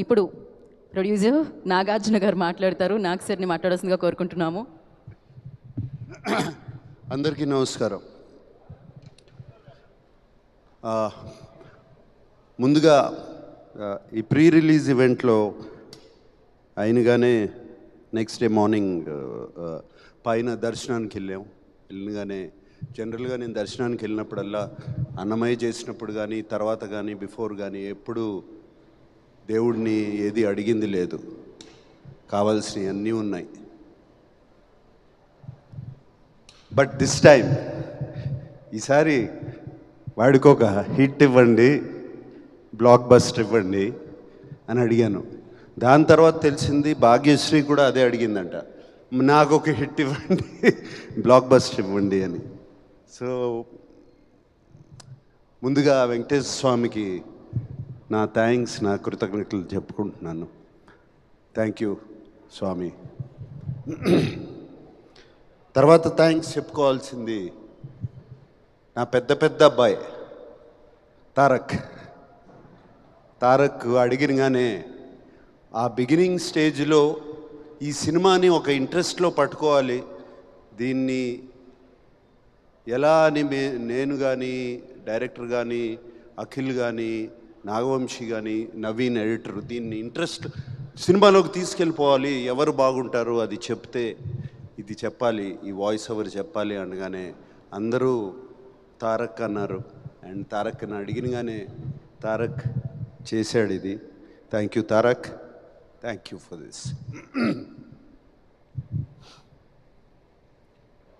ఇప్పుడు ప్రొడ్యూసర్ నాగార్జున గారు మాట్లాడతారు. నాగ్ సార్ని మాట్లాడాల్సిందిగా కోరుకుంటున్నాము. అందరికీ నమస్కారం. ముందుగా ఈ ప్రీ రిలీజ్ ఈవెంట్లో అయినగానే నెక్స్ట్ డే మార్నింగ్ పైన దర్శనానికి వెళ్ళగానే జనరల్గా నేను దర్శనానికి వెళ్ళినప్పుడల్లా అన్నమయ్య చేసినప్పుడు కానీ తర్వాత కానీ బిఫోర్ కానీ ఎప్పుడు దేవుడిని ఏది అడిగింది లేదు, కావాల్సినవి అన్నీ ఉన్నాయి. బట్ దిస్ టైం ఈసారి వాడికి ఒక హిట్ ఇవ్వండి, బ్లాక్ బస్టర్ ఇవ్వండి అని అడిగాను. దాని తర్వాత తెలిసింది భాగ్యశ్రీ కూడా అదే అడిగిందంట, నాకు ఒక హిట్ ఇవ్వండి, బ్లాక్ బస్టర్ ఇవ్వండి అని. సో ముందుగా వెంకటేశ్వర స్వామికి నా థ్యాంక్స్, నా కృతజ్ఞతలు చెప్పుకుంటున్నాను. థ్యాంక్ యూ స్వామి. తర్వాత థ్యాంక్స్ చెప్పుకోవాల్సింది నా పెద్ద అబ్బాయి తారక్ అడిగినగానే ఆ బిగినింగ్ స్టేజ్లో ఈ సినిమాని ఒక ఇంట్రెస్ట్లో పట్టుకోవాలి, దీన్ని ఎలా అని నేను కానీ డైరెక్టర్ కానీ అఖిల్ కానీ నాగవంశీ కానీ నవీన్ ఎడిటర్ దీన్ని ఇంట్రెస్ట్ సినిమాలోకి తీసుకెళ్ళిపోవాలి, ఎవరు బాగుంటారు అది చెప్తే ఇది చెప్పాలి, ఈ వాయిస్ ఓవర్ చెప్పాలి అనగానే అందరూ తారక్ అన్నారు. అండ్ తారక్ని అడిగినగానే తారక్ చేశాడు ఇది. Thank you Tarak, thank you for this.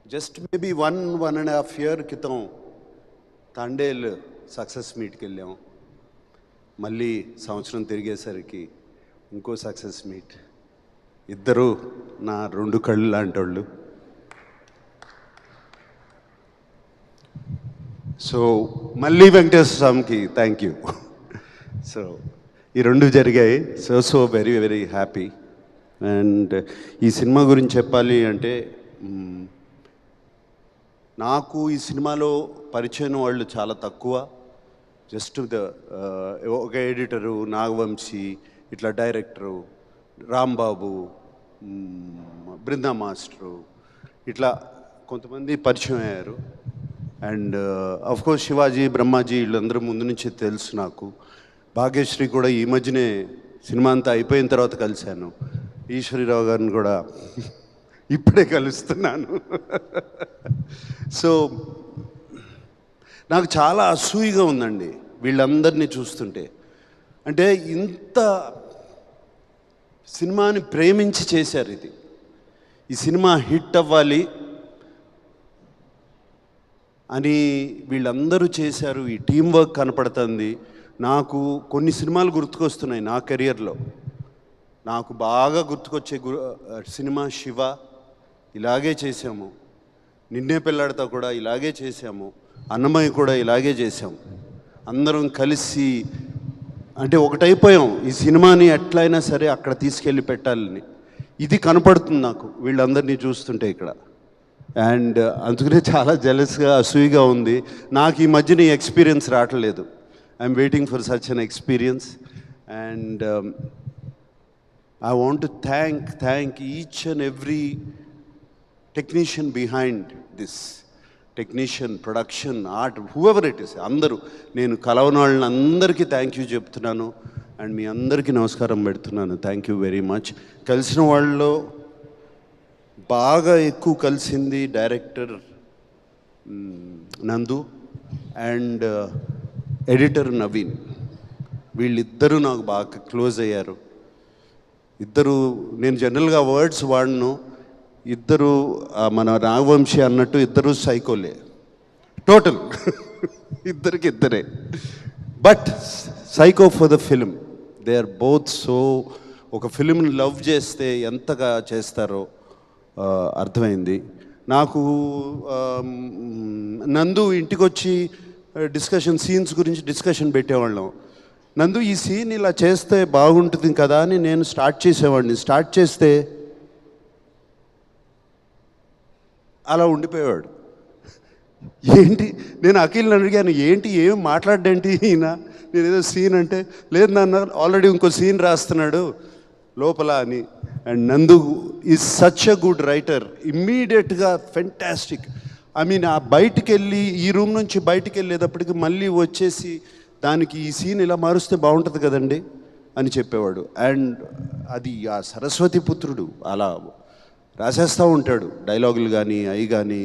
Just maybe 1.5 year క్రితం తండేల్ సక్సెస్ మీట్కి వెళ్ళాము. మళ్ళీ సంవత్సరం తిరిగేసరికి ఇంకో సక్సెస్ మీట్. ఇద్దరు నా 2 కళ్ళు లాంటి వాళ్ళు. సో మళ్ళీ వెంకటేశ్వర స్వామికి థ్యాంక్ యూ. సో ఈ 2 జరిగాయి. So very very happy. And ఈ సినిమా గురించి చెప్పాలి అంటే నాకు ఈ సినిమాలో పరిచయం వాళ్ళు చాలా తక్కువ. జస్ట్ ఒక ఎడిటరు నాగవంశీ, ఇట్లా డైరెక్టరు రాంబాబు, బృందా మాస్టరు, ఇట్లా కొంతమంది పరిచయం అయ్యారు. అండ్ అఫ్కోర్స్ శివాజీ, బ్రహ్మాజీ వీళ్ళందరూ ముందు నుంచి తెలుసు నాకు. భాగ్యశ్రీ కూడా ఈ మధ్యనే సినిమా అంతా అయిపోయిన తర్వాత కలిశాను. ఈశ్వరీరావు గారిని కూడా ఇప్పుడే కలుస్తున్నాను. సో నాకు చాలా అసూయగా ఉందండి వీళ్ళందరినీ చూస్తుంటే. అంటే ఇంత సినిమాని ప్రేమించి చేశారు ఇది. ఈ సినిమా హిట్ అవ్వాలి అని వీళ్ళందరూ చేశారు. ఈ టీం వర్క్ కనపడుతుంది. నాకు కొన్ని సినిమాలు గుర్తుకొస్తున్నాయి నా కెరియర్లో. నాకు బాగా గుర్తుకొచ్చే సినిమా శివ, ఇలాగే చేశాము. నిన్నే పెళ్ళాడతా కూడా ఇలాగే చేశాము. అన్నమయ్య కూడా ఇలాగే చేశాము. అందరం కలిసి అంటే ఒకటైపోయాం. ఈ సినిమాని ఎట్లయినా సరే అక్కడ తీసుకెళ్ళి పెట్టాలని ఇది కనపడుతుంది నాకు వీళ్ళందరినీ చూస్తుంటే ఇక్కడ. అండ్ అందుకనే చాలా జెలస్గా అసూయిగా ఉంది. నాకు ఈ మధ్యన ఈ ఎక్స్పీరియన్స్ రావట్లేదు. I'm waiting for such an experience. And I want to thank each and every technician behind this, technician, production, art, whoever it is, అందరూ నేను కలవని వాళ్ళని అందరికీ థ్యాంక్ యూ చెప్తున్నాను. అండ్ మీ అందరికీ నమస్కారం పెడుతున్నాను. Thank you very much. కలిసిన వాళ్ళలో బాగా ఎక్కువ కలిసింది డైరెక్టర్ నందు అండ్ ఎడిటర్ నవీన్. వీళ్ళిద్దరూ నాకు బాగా క్లోజ్ అయ్యారు. ఇద్దరు నేను జనరల్గా వర్డ్స్ వాడను. ఇద్దరు మన నాగవంశీ అన్నట్టు ఇద్దరు సైకోలే టోటల్. ఇద్దరే but psycho for the film. They are both so. ఒక ఫిలింని లవ్ చేస్తే ఎంతగా చేస్తారో అర్థమైంది నాకు. నందు ఇంటికి వచ్చి సీన్స్ గురించి డిస్కషన్ పెట్టేవాళ్ళం. నందు ఈ సీన్ ఇలా చేస్తే బాగుంటుంది కదా అని నేను స్టార్ట్ చేసేవాడిని. స్టార్ట్ చేస్తే అలా ఉండిపోయేవాడు. ఏంటి నేను అఖిల్ని అడిగాను, ఏంటి ఏం మాట్లాడేంటి ఈయన, నేను ఏదో సీన్ అంటే లేదు నాన్న ఆల్రెడీ ఇంకో సీన్ రాస్తున్నాడు లోపల అని. అండ్ నందు is such a good writer, ఇమ్మీడియట్గా ఫెంటాస్టిక్. ఐ మీన్ ఆ బయటికి వెళ్ళి ఈ రూమ్ నుంచి బయటికి వెళ్ళేటప్పటికి మళ్ళీ వచ్చేసి దానికి ఈ సీన్ ఇలా మారుస్తే బాగుంటుంది కదండి అని చెప్పేవాడు. అండ్ అది ఆ సరస్వతి పుత్రుడు అలా రాసేస్తూ ఉంటాడు డైలాగులు కానీ అవి కానీ,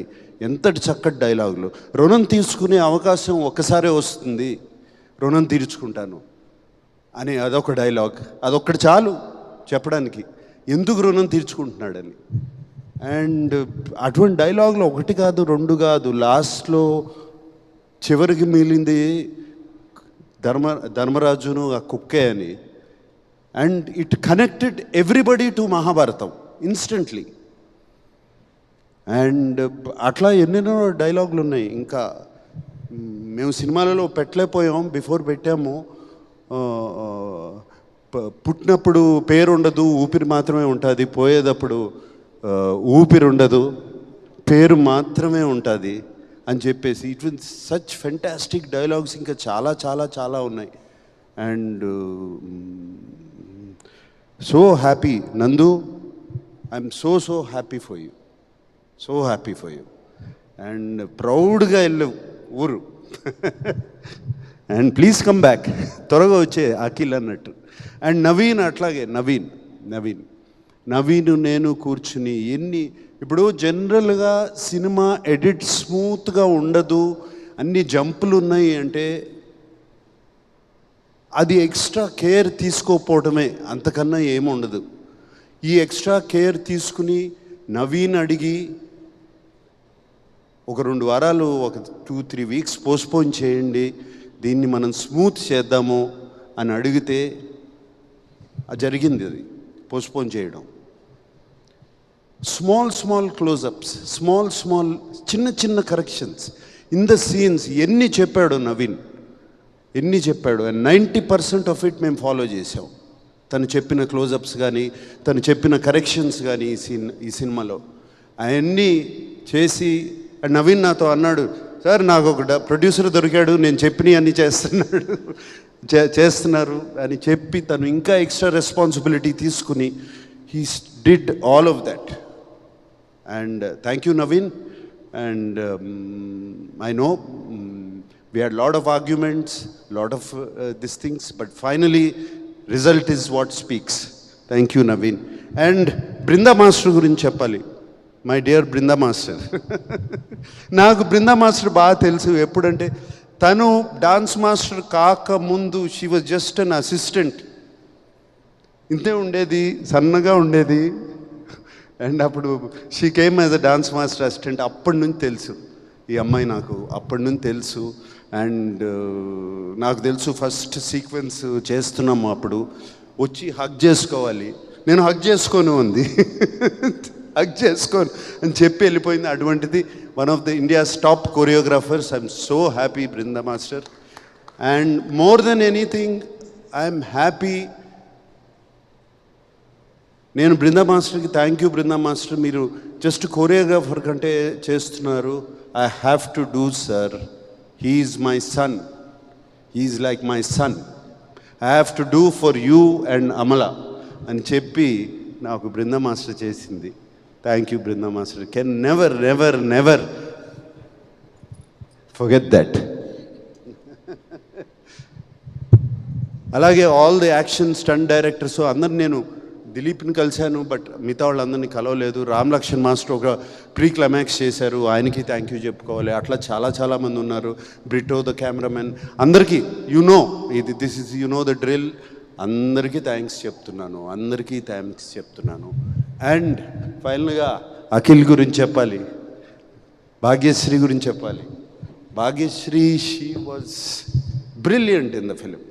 ఎంతటి చక్కటి డైలాగులు. రుణం తీసుకునే అవకాశం ఒక్కసారే వస్తుంది, రుణం తీర్చుకుంటాను అని అదొక డైలాగ్. అదొక్కటి చాలు చెప్పడానికి ఎందుకు రుణం తీర్చుకుంటున్నాడని. అండ్ అటువంటి డైలాగులు ఒకటి కాదు రెండు కాదు, లాస్ట్లో చివరికి మిగిలింది ధర్మరాజును ఆ కుక్కే అని. And it connected everybody to Mahabharatam instantly. And అట్లా ఎన్నెన్నో డైలాగులు ఉన్నాయి. ఇంకా మేము సినిమాలలో పెట్టలేకపోయాం, బిఫోర్ పెట్టాము. పుట్టినప్పుడు పేరు ఉండదు, ఊపిరి మాత్రమే ఉంటుంది, పోయేటప్పుడు ఊపిరి ఉండదు, పేరు మాత్రమే ఉంటుంది అని చెప్పేసి it will such fantastic dialogues ఇంకా చాలా చాలా చాలా ఉన్నాయి. అండ్ సో హ్యాపీ నందు, I'm so happy for you, so happy for you. And ప్రౌడ్గా వెళ్ళవు ఊరు. అండ్ ప్లీజ్ కమ్ బ్యాక్, త్వరగా వచ్చే అఖిల్ అన్నట్టు. అండ్ నవీన్ అట్లాగే, నవీన్ నేను కూర్చుని ఇప్పుడు జనరల్గా సినిమా ఎడిట్ స్మూత్గా ఉండదు, అన్ని జంపులు ఉన్నాయి అంటే అది ఎక్స్ట్రా కేర్ తీసుకోకపోవడమే, అంతకన్నా ఏముండదు. ఈ ఎక్స్ట్రా కేర్ తీసుకుని నవీన్ అడిగి ఒక 2 వారాలు, ఒక 2-3 వీక్స్ పోస్ట్పోన్ చేయండి, దీన్ని మనం స్మూత్ చేద్దాము అని అడిగితే జరిగింది. అది పోస్ట్పోన్ చేయడం. స్మాల్ క్లోజప్స్, స్మాల్ చిన్న కరెక్షన్స్ ఇన్ ద సీన్స్ ఎన్ని చెప్పాడు నవీన్, ఎన్ని చెప్పాడు. అండ్ 90% ఆఫ్ ఇట్ మేము ఫాలో చేసాం. తను చెప్పిన క్లోజప్స్ కానీ, తను చెప్పిన కరెక్షన్స్ కానీ ఈ సినిమాలో అవన్నీ చేసి. అండ్ నవీన్ నాతో అన్నాడు, సార్ నాకు ఒక ప్రొడ్యూసర్ దొరికాడు, నేను చెప్పినవి అన్నీ చేస్తున్నారు అని చెప్పి తను ఇంకా ఎక్స్ట్రా రెస్పాన్సిబిలిటీ తీసుకుని he did all of that. And thank you Naveen. And I know we had lot of arguments, lot of these things, but finally result is what speaks. Thank you Naveen. And Brinda Master గురించి చెప్పాలి. My dear Brinda master. నాకు Brinda master బాగా తెలుసు. ఎప్పుడంటే తను dance master కాకముందు she was just an assistant, ఇంతే ఉండేది, సన్నగా ఉండేది. అండ్ అప్పుడు she came as a dance master assistant. అప్పటి నుంచి తెలుసు ఈ అమ్మాయి, నాకు అప్పటి నుంచి తెలుసు. అండ్ నాకు తెలుసు ఫస్ట్ సీక్వెన్స్ చేస్తున్నాము అప్పుడు వచ్చి హగ్ చేసుకోవాలి, నేను హగ్ చేసుకోను ఉంది, హగ్ చేసుకోను అని చెప్పి వెళ్ళిపోయింది. అటువంటిది one of the India's top choreographers. I'm so happy Brinda master. And more than anything I'm happy. నేను బృందా మాస్టర్కి థ్యాంక్ యూ బృందా మాస్టర్, మీరు జస్ట్ కొరియోగ్రాఫర్ కంటే చేస్తున్నారు. I have to do sir, he is my son, he is like my son, I have to do for you and Amala అని చెప్పి నాకు Brinda master చేసింది. Thank you Brinda master, can never forget that. అలాగే all the action stunt directors అందరు, నేను దిలీప్ని కలిశాను but మిగతా వాళ్ళందరినీ కలవలేదు. రామ్ లక్ష్మణ్ మాస్టర్ ఒక ప్రీ క్లైమాక్స్ చేశారు, ఆయనకి థ్యాంక్ యూ చెప్పుకోవాలి. అట్లా చాలామంది ఉన్నారు. బ్రిటో ద కెమెరామెన్, అందరికీ దిస్ ఇస్ ద డ్రిల్. అందరికీ థ్యాంక్స్ చెప్తున్నాను. అండ్ ఫైనల్గా అఖిల్ గురించి చెప్పాలి, భాగ్యశ్రీ గురించి చెప్పాలి. Bhagyashree, she was brilliant in the film.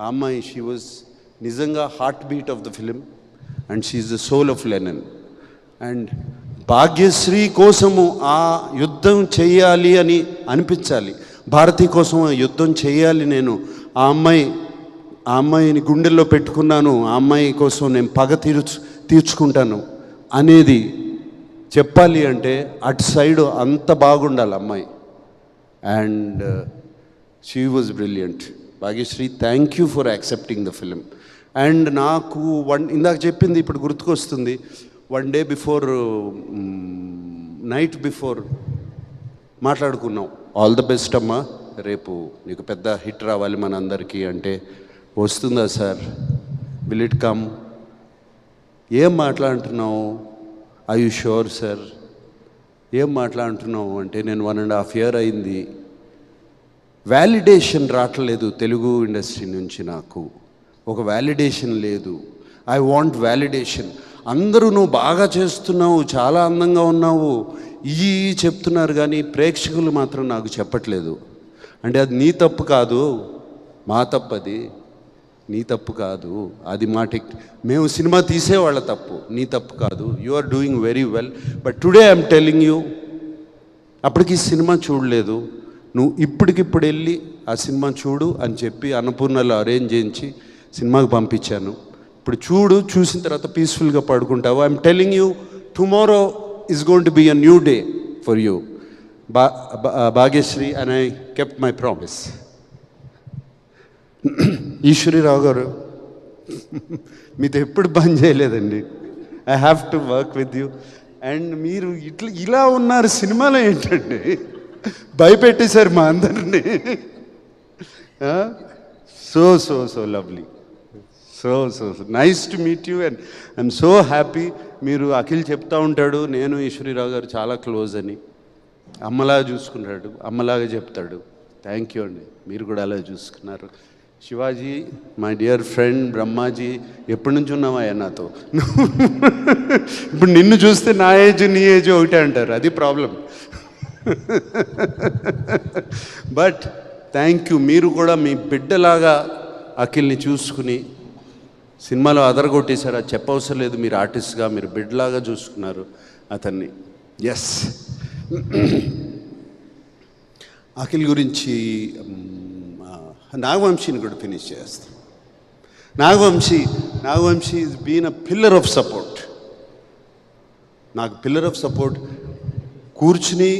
ఆ అమ్మాయి, షీ వాజ్ నిజంగా heart beat of the film and she is the soul of Lenin. And Bhagyashri కోసము ఆ యుద్ధం చేయాలి అని అనిపించాలి, భారతి కోసం యుద్ధం చేయాలి, నేను ఆ అమ్మాయిని గుండెల్లో పెట్టుకున్నాను, ఆ అమ్మాయి కోసం నేను పగ తీర్చుకుంటాను అనేది చెప్పాలి అంటే అటు సైడ్ అంత బాగుండాలి అమ్మాయి. And she was brilliant. Bhagyashri, thank you for accepting the film. And నాకు ఇందాక చెప్పింది ఇప్పుడు గుర్తుకొస్తుంది. 1 day బిఫోర్, నైట్ బిఫోర్ మాట్లాడుకున్నాం, ఆల్ ద బెస్ట్ అమ్మా, రేపు నీకు పెద్ద హిట్ రావాలి మన అందరికీ అంటే, వస్తుందా సార్, విల్ ఇట్ కమ్, ఏం మాట్లాడుతున్నావు, ఐ యు షూర్ సార్, ఏం మాట్లాడుతున్నావు అంటే, నేను 1.5 year అయింది, వ్యాలిడేషన్ రావట్లేదు తెలుగు ఇండస్ట్రీ నుంచి, నాకు ఒక వ్యాలిడేషన్ లేదు, ఐ వాంట్ వ్యాలిడేషన్. అందరూ నువ్వు బాగా చేస్తున్నావు, చాలా అందంగా ఉన్నావు ఈ చెప్తున్నారు, కానీ ప్రేక్షకులు మాత్రం నాకు చెప్పట్లేదు. అంటే అది నీ తప్పు కాదు, మా తప్పు, అది నీ తప్పు కాదు, అది మా మేము సినిమా తీసేవాళ్ళ తప్పు, నీ తప్పు కాదు. You are doing very well, but today I'm telling you, అప్పటికి సినిమా చూడలేదు, నువ్వు ఇప్పటికిప్పుడు వెళ్ళి ఆ సినిమా చూడు అని చెప్పి అన్నపూర్ణలో అరేంజ్ చేయించి సినిమాకి పంపించాను. ఇప్పుడు చూడు, చూసిన తర్వాత పీస్ఫుల్గా పడుకుంటావు. I'm telling you, tomorrow is going to be a new day for you, Bhagyashree, and I kept my promise. Eshwari Rao గారు, మీతో ఎప్పుడు బంద్ చేయలేదండి, I have to work with you. And మీరు ఇలా ఉన్నారు సినిమాలో ఏంటండి, భయపెట్టేశారు మా అందరినీ. So so so lovely, so so nice to meet you, and I'm so happy. మీరు అఖిల్ చెప్తా ఉంటాడు, నేను ఈశ్వరీరావు గారు చాలా క్లోజ్ అని, అమ్మలాగా చూసుకున్నాడు, అమ్మలాగా చెప్తాడు. థ్యాంక్ యూ అండి, మీరు కూడా అలా చూసుకున్నారు. Shivaji, my dear friend, Brahmaji, ఎప్పటి నుంచి ఉన్నావయ్యా నాతో? ఇప్పుడు నిన్ను చూస్తే నా ఏజ్ నీ ఏజ్ ఒకటే అంటారు, అది ప్రాబ్లం. బట్ థ్యాంక్ యూ, మీరు కూడా మీ బిడ్డలాగా అఖిల్ని చూసుకుని సినిమాలో అదరగొట్టేశారు, అది చెప్పవసరం లేదు, మీరు ఆర్టిస్ట్గా మీరు బిడ్డలాగా చూసుకున్నారు అతన్ని. ఎస్, అఖిల్ గురించి నాగవంశీని కూడా ఫినిష్ చేస్తాం. Nagavamsi is been a pillar of support, నాకు పిల్లర్ ఆఫ్ సపోర్ట్. కూర్చుని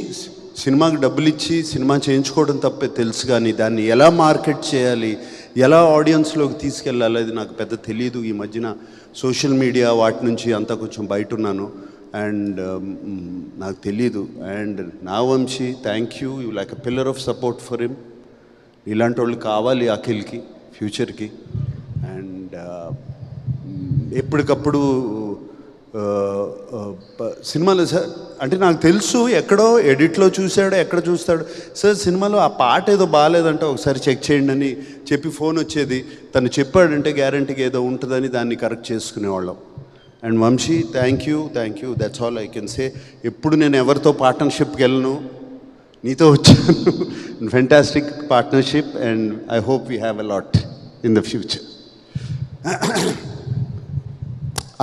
సినిమాకి డబ్బులు ఇచ్చి సినిమా చేయించుకోవడం తప్పే తెలుసు, కానీ దాన్ని ఎలా మార్కెట్ చేయాలి, ఎలా ఆడియన్స్లోకి తీసుకెళ్ళాలి అది నాకు పెద్ద తెలియదు. ఈ మధ్యన సోషల్ మీడియా వాటి నుంచి అంతా కొంచెం బయట ఉన్నాను, అండ్ నాకు తెలీదు. And Nagavamsi, thank you, you like a pillar of support for him. ఇలాంటి వాళ్ళు కావాలి అఖిల్కి ఫ్యూచర్కి. అండ్ ఎప్పటికప్పుడు సినిమాలో సార్ అంటే నాకు తెలుసు, ఎక్కడో ఎడిట్లో చూశాడో ఎక్కడ చూస్తాడు, సార్ సినిమాలో ఆ పాట ఏదో బాగాలేదంటే ఒకసారి చెక్ చేయండి అని చెప్పి ఫోన్ వచ్చేది. తను చెప్పాడంటే గ్యారంటీగా ఏదో ఉంటుందని దాన్ని కరెక్ట్ చేసుకునేవాళ్ళం. And Vamsi, thank you, that's all I can say. ఎప్పుడు నేను ఎవరితో పార్ట్నర్షిప్కి వెళ్ళను, నీతో వచ్చాను. Fantastic partnership, and I hope we have a lot in the future.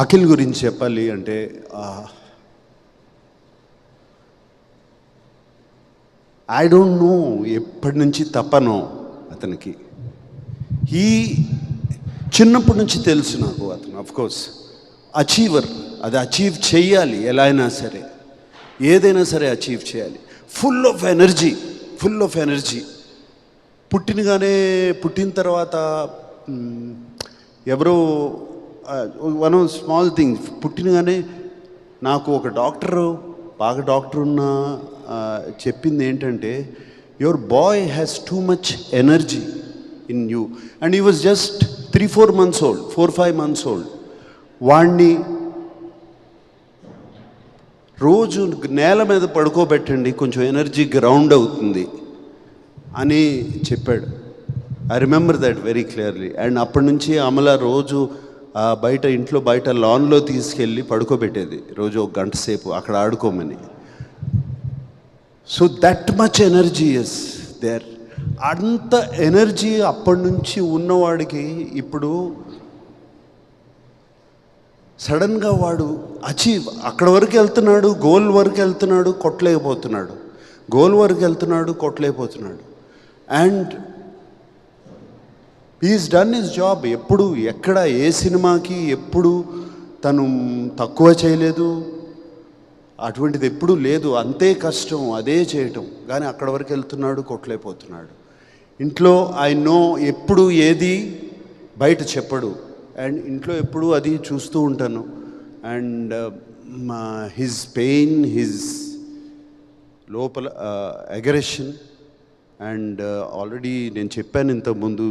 Akhil గురించి చెప్పాలి అంటే, ఐ డోంట్ నో ఎప్పటి నుంచి తపనో అతనికి. చిన్నప్పటి నుంచి తెలుసు నాకు అతను అఫ్కోర్స్ అచీవర్, అది అచీవ్ చేయాలి, ఎలా అయినా సరే ఏదైనా సరే అచీవ్ చేయాలి. Full of energy. పుట్టిన తర్వాత ఎవరో వన్ స్మాల్ థింగ్, పుట్టినగానే నాకు ఒక బాగా డాక్టర్ ఉన్న చెప్పింది ఏంటంటే, your boy has too much energy in you. And he was just 3-4 months old, 4-5 months old. వాణ్ణి రోజు నేల మీద పడుకోబెట్టండి, కొంచెం ఎనర్జీ గ్రౌండ్ అవుతుంది అని చెప్పాడు. I remember that very clearly. And అప్పటి నుంచి అమల రోజు ఇంట్లో బయట లాన్లో తీసుకెళ్ళి పడుకోబెట్టేది, రోజు 1 గంట సేపు అక్కడ ఆడుకోమని. So that much energy is there. అంత ఎనర్జీ అప్పటి నుంచి ఉన్నవాడికి ఇప్పుడు సడన్గా వాడు అక్కడ వరకు వెళ్తున్నాడు, గోల్ వరకు వెళ్తున్నాడు, కొట్టలేకపోతున్నాడు. And he's done his job. ఎప్పుడు ఎక్కడ ఏ సినిమాకి ఎప్పుడు తను తక్కువ చేయలేదు. అటువంటిది ఎప్పుడూ లేదు. అంతే కష్టం, అదే చేయటం. కానీ అక్కడ వరకు వెళ్తున్నాడు, కొట్టలేకపోతున్నాడు. ఇంట్లో ఐ నో ఎప్పుడు ఏది బయట చెప్పడు, అండ్ ఇంట్లో ఎప్పుడు అది చూస్తూ ఉంటాను. అండ్ హిజ్ పెయిన్, హిజ్ లోపల అగ్రెషన్, అండ్ ఆల్రెడీ నేను చెప్పాను ఇంతకుముందు.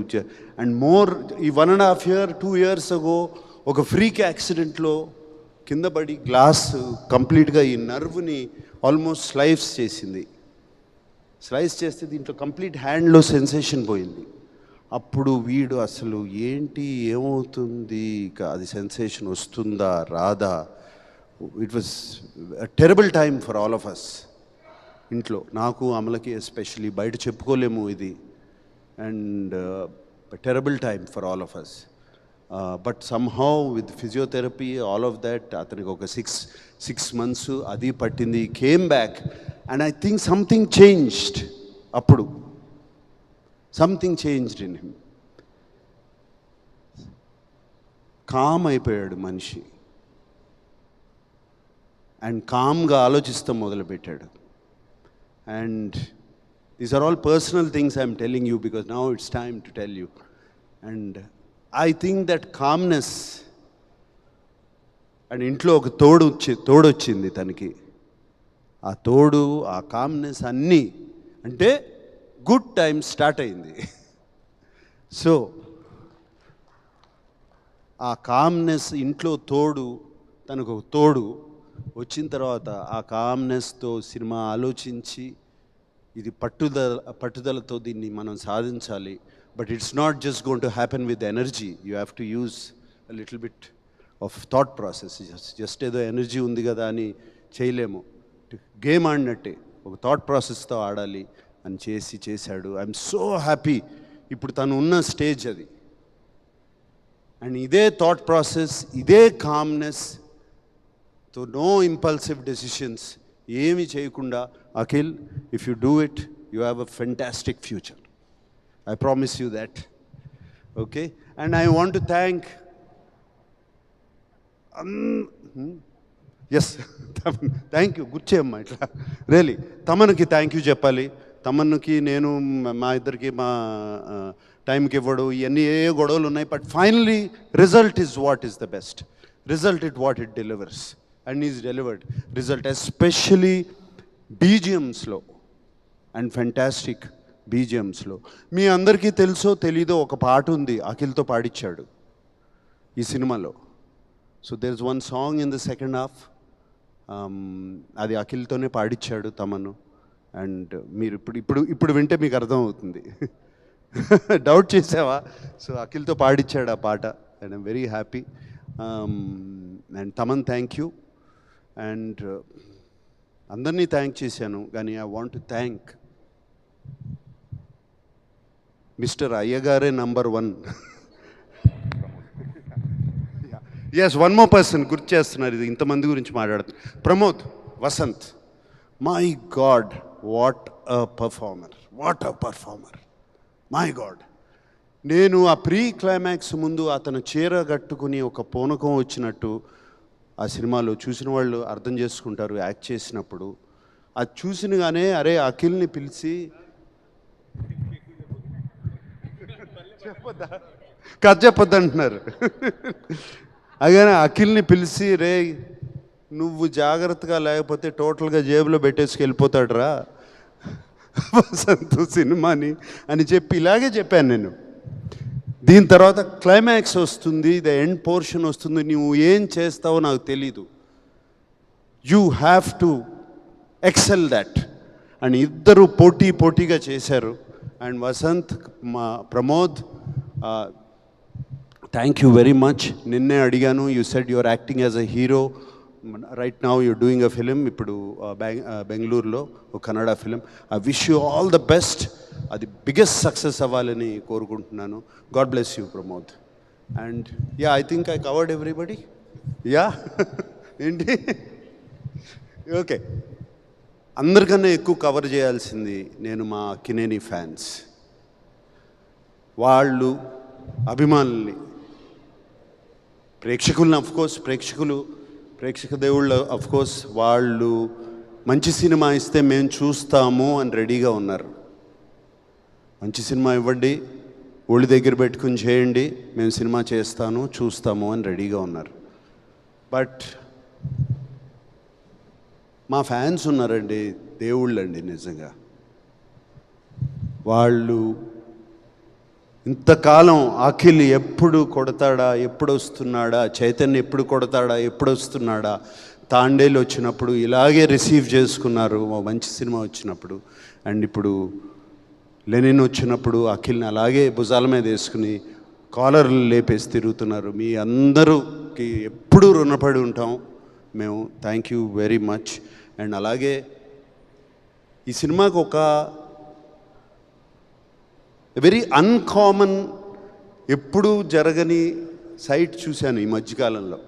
అండ్ మోర్ ఈ 1.5 year 2 years అగో ఒక ఫ్రీక్ యాక్సిడెంట్లో కింద పడి గ్లాస్ కంప్లీట్గా ఈ నర్వ్ని ఆల్మోస్ట్ స్లైస్ చేసింది. స్లైస్ చేస్తే దీంట్లో కంప్లీట్ హ్యాండ్లో సెన్సేషన్ పోయింది. అప్పుడు వీడు అసలు ఏంటి, ఏమవుతుంది, ఇక అది సెన్సేషన్ వస్తుందా రాదా. It was terrible time for all of us. ఇంట్లో నాకు, అమలకి ఎస్పెషలీ, బయట చెప్పుకోలేము ఇది. And terrible time for all of us. But somehow with physiotherapy all of that, అతనికి ఒక 6 months అది పట్టింది. Came back and I think something changed. అప్పుడు something changed in him. Calm అయిపోయాడు మనిషి, అండ్ కామ్గా ఆలోచిస్తాం మొదలుపెట్టాడు. And these are all personal things I'm telling you because now it's time to tell you. And I think that calmness, and ఇంట్లో ఒక తోడొచ్చింది తనకి. ఆ తోడు, ఆ కామ్నెస్ అన్నీ, అంటే గుడ్ టైం స్టార్ట్ అయింది. సో ఆ కామ్నెస్, ఇంట్లో తోడు, తనకు ఒక తోడు వచ్చిన తర్వాత ఆ కామ్నెస్తో సినిమా ఆలోచించి ఇది పట్టుదలతో దీన్ని మనం సాధించాలి. But it's not just going to happen with energy. You have to use a little bit of thought process. Just ఏదో ఎనర్జీ ఉంది కదా అని చేయలేము. గేమ్ ఆడినట్టే ఒక థాట్ ప్రాసెస్తో ఆడాలి అని చేశాడు. I'm so happy. ఇప్పుడు తను ఉన్న స్టేజ్ అది. అండ్ ఇదే థాట్ ప్రాసెస్, ఇదే కామ్నెస్, తో నో ఇంపల్సివ్ డెసిషన్స్, ఏమి చేయకుండా, Akhil, if you do it you have a fantastic future. I promise you that. Okay? And I want to thank yes thank you. Good చేయమ్మా ఇట్లా. Really తమన్కి thank you చెప్పాలి. తమన్కి నేను, మా ఇద్దరికి మా టైంకి ఇవ్వడు, ఇవన్నీ ఏ గొడవలు ఉన్నాయి. But finally result is what is the best. Result it what it delivers, and is delivered result, especially బీజిఎమ్స్లో అండ్ ఫెంటాస్టిక్ బీజిఎమ్స్లో. మీ అందరికీ తెలుసో తెలీదో ఒక పాట ఉంది, అఖిల్తో పాడించాడు ఈ సినిమాలో. So there is one song in the second half, అది అఖిల్తోనే పాడించాడు తమను. అండ్ మీరు ఇప్పుడు వింటే మీకు అర్థమవుతుంది. డౌట్ చేసావా? సో అఖిల్తో పాడించాడు ఆ పాట, and I'm very happy. And Thaman thank you. And అందరినీ థ్యాంక్ చేశాను, కానీ I want to thank mister అయ్యగారే number 1. Yes, one more person గుర్తు చేస్తున్నారు. ఇది ఇంతమంది గురించి మాట్లాడుతున్నారు. Pramod Vasanth, my God, what a performer, what a performer, my God. నేను ఆ ప్రీ క్లైమాక్స్ ముందు అతను చీర కట్టుకుని ఒక పూనకం వచ్చినట్టు ఆ సినిమాలో చూసిన వాళ్ళు అర్థం చేసుకుంటారు. యాక్ట్ చేసినప్పుడు అది చూసినగానే, అరే అఖిల్ని పిలిచి, కథ చెప్పొద్దు అంటున్నారు. అలాగే అఖిల్ని పిలిచి, రే నువ్వు జాగ్రత్తగా లేకపోతే టోటల్గా జేబులో పెట్టేసుకు వెళ్ళిపోతాడు రా వసంత్ సినిమాని అని చెప్పి ఇలాగే చెప్పాను నేను. దీని తర్వాత క్లైమాక్స్ వస్తుంది, ద ఎండ్ పోర్షన్ వస్తుంది, నువ్వు ఏం చేస్తావో నాకు తెలీదు, you have to excel that. And ఇద్దరు పోటీగా చేశారు. అండ్ వసంత్, మా Pramod, thank you very much. నిన్నే అడిగాను, you said your acting as a hero. Right now you're doing a film, ఇప్పుడు బెంగళూరులో ఒక Kannada film. I wish you all the best. అది బిగ్గెస్ట్ సక్సెస్ అవ్వాలని కోరుకుంటున్నాను. God bless you Pramod. And yeah, I think I covered everybody. Yeah ఏంటి, okay. అందరికన్నా ఎక్కువ cover చేయాల్సింది నేను మా అక్కినేని ఫ్యాన్స్, వాళ్ళు అభిమానుల్ని, ప్రేక్షకుల్ని. అఫ్కోర్స్ ప్రేక్షకులు ప్రేక్షక దేవుళ్ళు కోర్స్ వాళ్ళు మంచి సినిమా ఇస్తే మేము చూస్తాము అని రెడీగా ఉన్నారు. మంచి సినిమా ఇవ్వండి, ఒళ్ళు దగ్గర పెట్టుకుని చేయండి, మేము సినిమా చేస్తాను చూస్తాము అని రెడీగా ఉన్నారు. బట్ మా ఫ్యాన్స్ ఉన్నారండి, దేవుళ్ళండి నిజంగా. వాళ్ళు ఇంతకాలం అఖిల్ ఎప్పుడు కొడతాడా, ఎప్పుడు వస్తున్నాడా, చైతన్య ఎప్పుడు కొడతాడా, ఎప్పుడు వస్తున్నాడా, తాండేలు వచ్చినప్పుడు ఇలాగే రిసీవ్ చేసుకున్నారు మంచి సినిమా వచ్చినప్పుడు. అండ్ ఇప్పుడు లెనిన్ వచ్చినప్పుడు అఖిల్ని అలాగే భుజాల మీద వేసుకుని కాలర్లు లేపేసి తిరుగుతున్నారు. మీ అందరూకి ఎప్పుడూ రుణపడి ఉంటాం మేము. Thank you very much. And అలాగే ఈ సినిమాకు ఒక వెరీ అన్కామన్, ఎప్పుడూ జరగని సైట్ చూశాను ఈ మధ్యకాలంలో.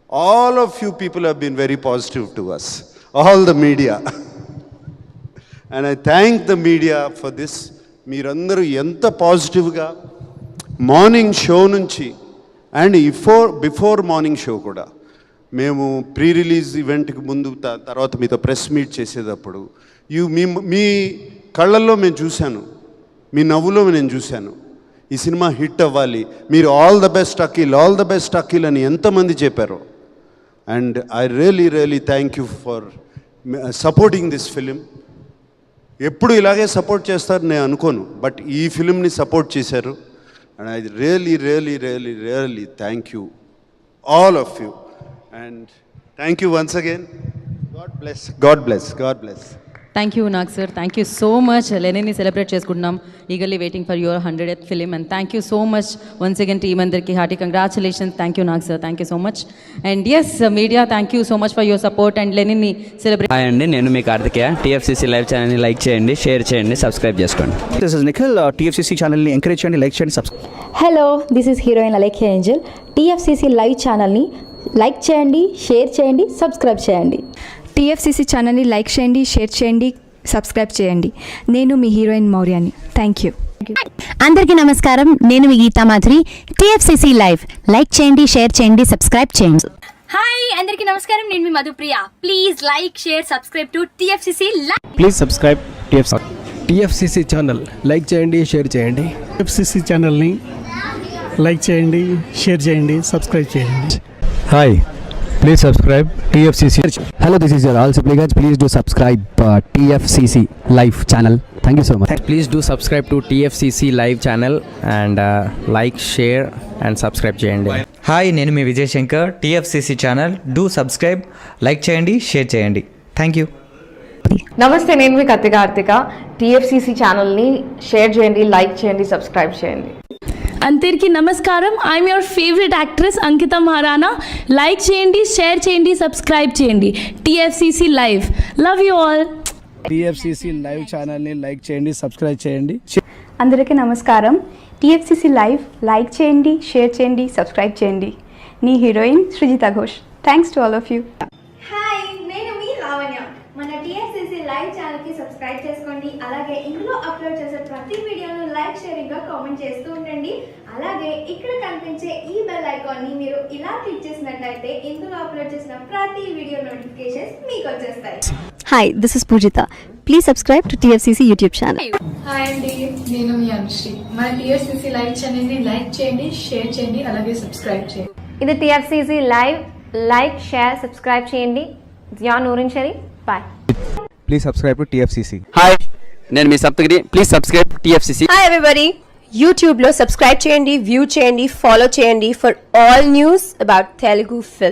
All of you people have been very positive to us, all the media. And I thank the media for this. మీరందరూ ఎంత పాజిటివ్గా మార్నింగ్ షో నుంచి అండ్ బిఫోర్ మార్నింగ్ షో కూడా, మేము ప్రీ రిలీజ్ ఈవెంట్కి ముందు తర్వాత మీతో ప్రెస్ మీట్ చేసేటప్పుడు మీ కళ్ళల్లో మేము చూశాను, మీ నవ్వులో నేను చూశాను ఈ సినిమా హిట్ అవ్వాలి, మీరు all the best Akhil, all the best Akhil అని ఎంతమంది చెప్పారు. And I really thank you for supporting this film. ఎప్పుడు ఇలాగే సపోర్ట్ చేస్తారు నేను అనుకోను, బట్ ఈ ఫిలింని సపోర్ట్ చేశారు. And I really thank you all of you. And thank you once again. God bless. Thank you Nag sir, thank you so much. లెనిన్ని celebrate చేసుకుంటున్నాం, eagerly waiting for your 100th film. And thank you so much once again team అందరికి hearty congratulations. Thank you Nag sir, thank you so much. And yes media, thank you so much for your support and లెనిన్ని celebrate. Hi అండి, నేను మీ Karthikeya. TFCC live ఛానల్ని like చేయండి, share చేయండి, subscribe చేసుకోండి. This is Nikhil. TFCC ఛానల్ని encourage చేయండి, లైక్ చేయండి, subscribe. Hello, this is heroine Alekhya angel. TFCC live ఛానల్ని లైక్ చేయండి, షేర్ చేయండి, సబ్స్క్రైబ్ చేయండి. TFCC ఛానల్ని లైక్ చేయండి, షేర్ చేయండి, సబ్స్క్రైబ్ చేయండి. నేను మీ హీరోయిన్ మౌర్యాని. Thank you. అందరికీ నమస్కారం, నేను మీ Geetha Madhuri. TFCC live like చేయండి, షేర్ చేయండి, సబ్స్క్రైబ్ చేయండి. హాయ్ అందరికీ నమస్కారం, నేను మీ Madhupriya. Please like share subscribe to TFCC live. Please subscribe TFCC channel like చేయండి, షేర్ చేయండి. TFCC ఛానల్ని లైక్ చేయండి, షేర్ చేయండి, సబ్స్క్రైబ్ చేయండి. Hi, please subscribe TFCC. Hello, this is your all supplicants. Please do subscribe TFCC live channel. Thank you so much. Please do subscribe to TFCC live channel and like, share and subscribe చేయండి. Hi, నేను మీ Vijay Shankar. TFCC channel do subscribe, like చేయండి, share చేయండి. Thank you. నమస్తే, నేను మీ Karthika. TFCC ఛానల్ని share చేయండి, లైక్ చేయండి, సబ్స్క్రైబ్ చేయండి. అందరికీ నమస్కారం, I'm your favourite actress Ankita Maharana. Like చేయండి, షేర్ చేయండి, సబ్స్క్రైబ్ చేయండి. TFCC live, love you all. TFCC live ఛానల్ని లైక్ చేయండి, సబ్స్క్రైబ్ చేయండి. అందరికీ నమస్కారం. TFCC లైవ్ లైక్ చేయండి, షేర్ చేయండి, సబ్స్క్రైబ్ చేయండి. నీ heroine Srujitha Ghosh. Thanks to all of you. Hi, నేను మీ లావణ్య. మన TFCC లైవ్ ఛానల్కి సబ్స్క్రైబ్ చేసుకోండి. అలాగే ఇందులో అప్లోడ్ చేసే ప్రతి వీడియోను లైక్, షేరింగ్గా కామెంట్ చేస్తూ ఉండండి. అలాగే ఇక్కడ కనిపించే ఈ బెల్ ఐకాన్ని మీరు ఇలా క్లిక్ చేసినట్లయితే ఇందులో అప్లోడ్ చేసిన ప్రతి వీడియో నోటిఫికేషన్స్ మీకు వచ్చేస్తాయి. Hi, this is Poojitha. Please subscribe to TFCC YouTube channel. Hi అండి, నేను మీ అనుశ్రీ. మన TFCC లైవ్ ఛానల్ని లైక్ చేయండి, షేర్ చేయండి, అలాగే సబ్స్క్రైబ్ చేయండి. ఇది TFCC live, like, share, subscribe చేయండి. Zia Noorin Sharif. Bye. Please subscribe to TFCC. Hi, నేను మీ Saptagiri. Please subscribe TFCC. Hi everybody, యూట్యూబ్లో సబ్స్క్రైబ్ చేయండి, వ్యూ చేయండి, ఫాలో చేయండి for all news about Telugu film.